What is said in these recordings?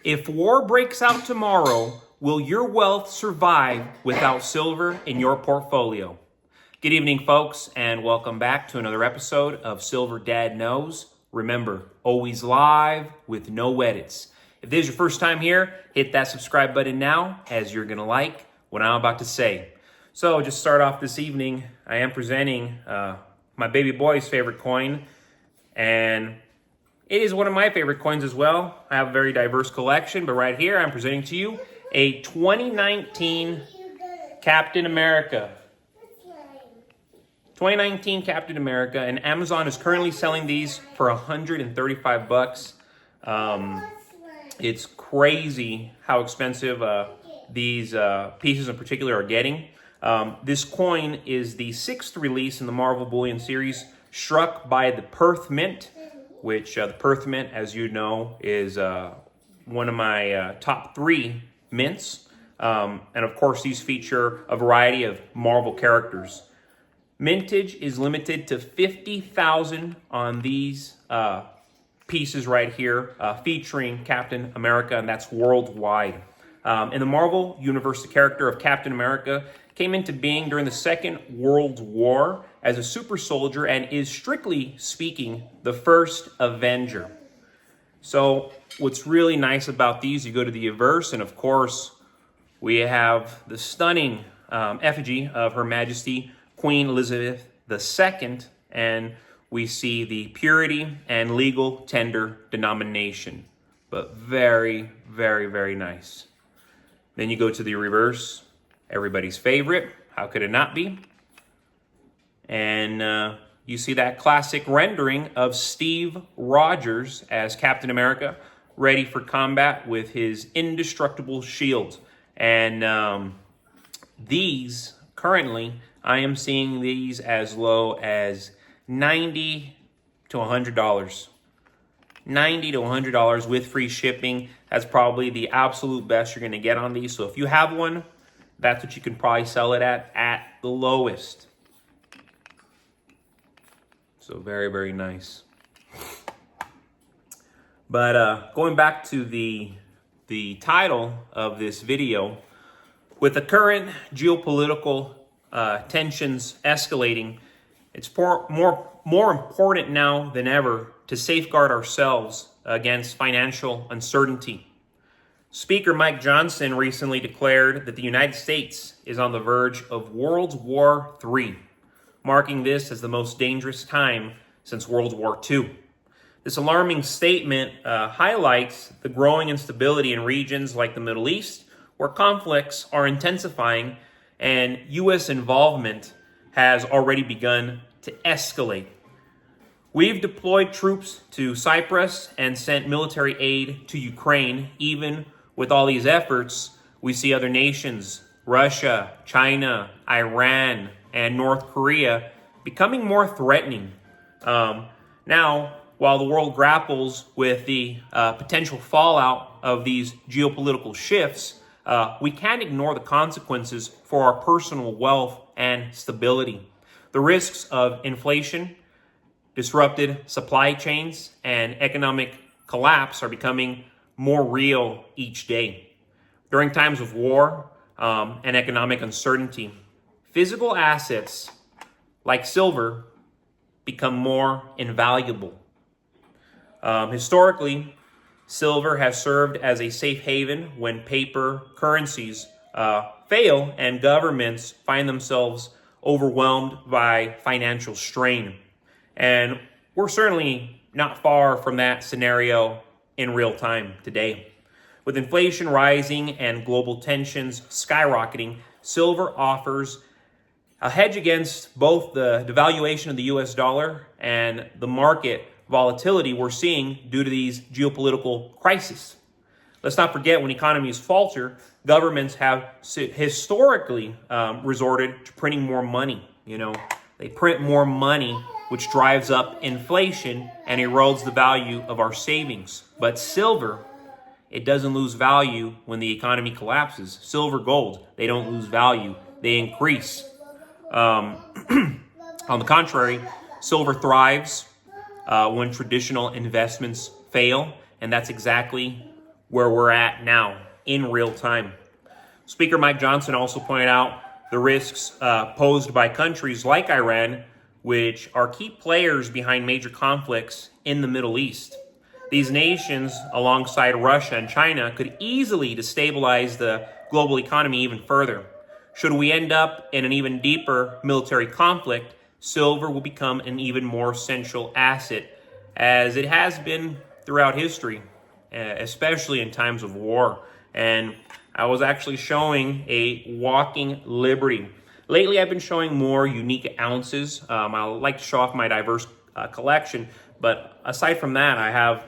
If war breaks out tomorrow, will your wealth survive without silver in your portfolio? Good evening, folks, and welcome back to another episode of Silver Dad Knows. Remember, always live with no edits. If this is your first time here, hit that subscribe button now, as you're going to like what I'm about to say. So, just start off this evening, I am presenting my baby boy's favorite coin, and it is one of my favorite coins as well. I have a very diverse collection, but right here I'm presenting to you a 2019 Captain America. 2019 Captain America, and Amazon is currently selling these for $135. It's crazy how expensive these pieces in particular are getting. This coin is the 6th release in the Marvel Bullion series, struck by the Perth Mint, which the Perth Mint, as you know, is one of my top 3 mints. And of course, these feature a variety of Marvel characters. Mintage is limited to 50,000 on these pieces right here, featuring Captain America, and that's worldwide. In the Marvel Universe, the character of Captain America came into being during the Second World War as a super soldier and is, strictly speaking, the first Avenger. So what's really nice about these, you go to the Averse, and of course, we have the stunning effigy of Her Majesty Queen Elizabeth II, and we see the purity and legal tender denomination. But very, very, very nice. Then you go to the reverse, everybody's favorite. How could it not be? And you see that classic rendering of Steve Rogers as Captain America, ready for combat with his indestructible shield. And these, currently, I am seeing these as low as $90 to $100. $90 to $100 with free shipping. That's probably the absolute best you're going to get on these. So if you have one, that's what you can probably sell it at the lowest. So very, very nice. But going back to the title of this video, with the current geopolitical tensions escalating, it's more important now than ever to safeguard ourselves against financial uncertainty. Speaker Mike Johnson recently declared that the United States is on the verge of World War III, marking this as the most dangerous time since World War II. This alarming statement highlights the growing instability in regions like the Middle East, where conflicts are intensifying and U.S. involvement has already begun to escalate. We've deployed troops to Cyprus and sent military aid to Ukraine. Even with all these efforts, we see other nations, Russia, China, Iran, and North Korea, becoming more threatening. Now, while the world grapples with the potential fallout of these geopolitical shifts, we can't ignore the consequences for our personal wealth and stability. The risks of inflation, disrupted supply chains, and economic collapse are becoming more real each day. During times of war and economic uncertainty, physical assets like silver become more invaluable. Historically, silver has served as a safe haven when paper currencies fail and governments find themselves overwhelmed by financial strain. And we're certainly not far from that scenario in real time today. With inflation rising and global tensions skyrocketing, silver offers a hedge against both the devaluation of the US dollar and the market volatility we're seeing due to these geopolitical crises. Let's not forget, when economies falter, governments have historically resorted to printing more money. You know, they print more money, which drives up inflation and erodes the value of our savings. But silver, it doesn't lose value when the economy collapses. Silver, gold, they don't lose value, they increase. On the contrary, silver thrives when traditional investments fail, and that's exactly where we're at now in real time. Speaker Mike Johnson also pointed out the risks posed by countries like Iran, which are key players behind major conflicts in the Middle East. These nations, alongside Russia and China, could easily destabilize the global economy even further. Should we end up in an even deeper military conflict, silver will become an even more central asset, as it has been throughout history, especially in times of war. And I was actually showing a walking liberty. Lately, I've been showing more unique ounces. I like to show off my diverse collection, but aside from that, I have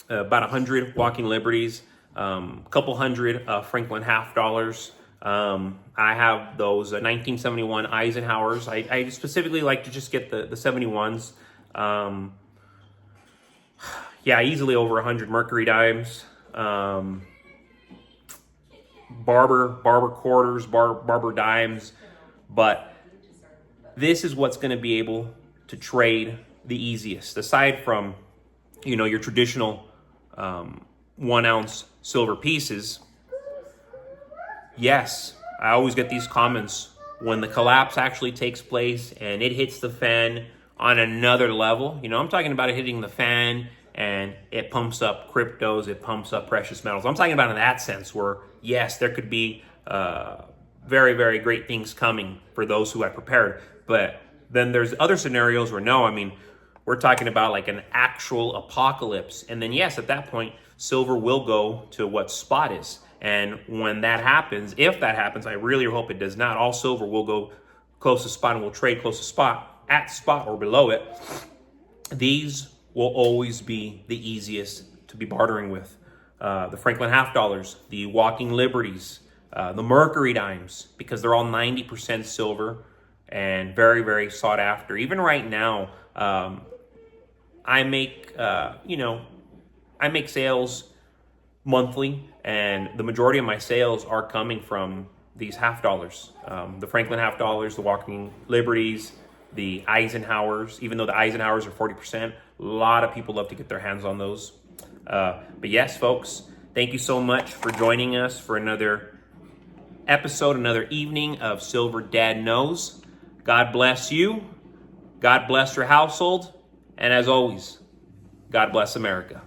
about 100 walking liberties, a couple hundred Franklin half dollars. I have those 1971 Eisenhowers. I specifically like to just get the 71s. Yeah, easily over 100 Mercury dimes. Barber quarters, Barber dimes. But this is what's going to be able to trade the easiest, aside from, your traditional 1 ounce silver pieces. Yes, I always get these comments when the collapse actually takes place and it hits the fan on another level. I'm talking about it hitting the fan and it pumps up cryptos, it pumps up precious metals. I'm talking about in that sense where, yes, there could be very, very great things coming for those who have prepared. But then there's other scenarios where we're talking about like an actual apocalypse. And then yes, at that point, silver will go to what spot is. And when that happens, if that happens, I really hope it does not, all silver will go close to spot and will trade close to spot, at spot or below it. These will always be the easiest to be bartering with. The Franklin half dollars, the walking liberties, the Mercury dimes, because they're all 90% silver and very, very sought after. Even right now, I make sales monthly, and the majority of my sales are coming from these half dollars, the Franklin half dollars, the walking liberties, the Eisenhowers. Even though the Eisenhowers are 40%, a lot of people love to get their hands on those. But yes, folks, thank you so much for joining us for another episode, another evening of Silver Dad Knows. God bless you. God bless your household. And as always, God bless America.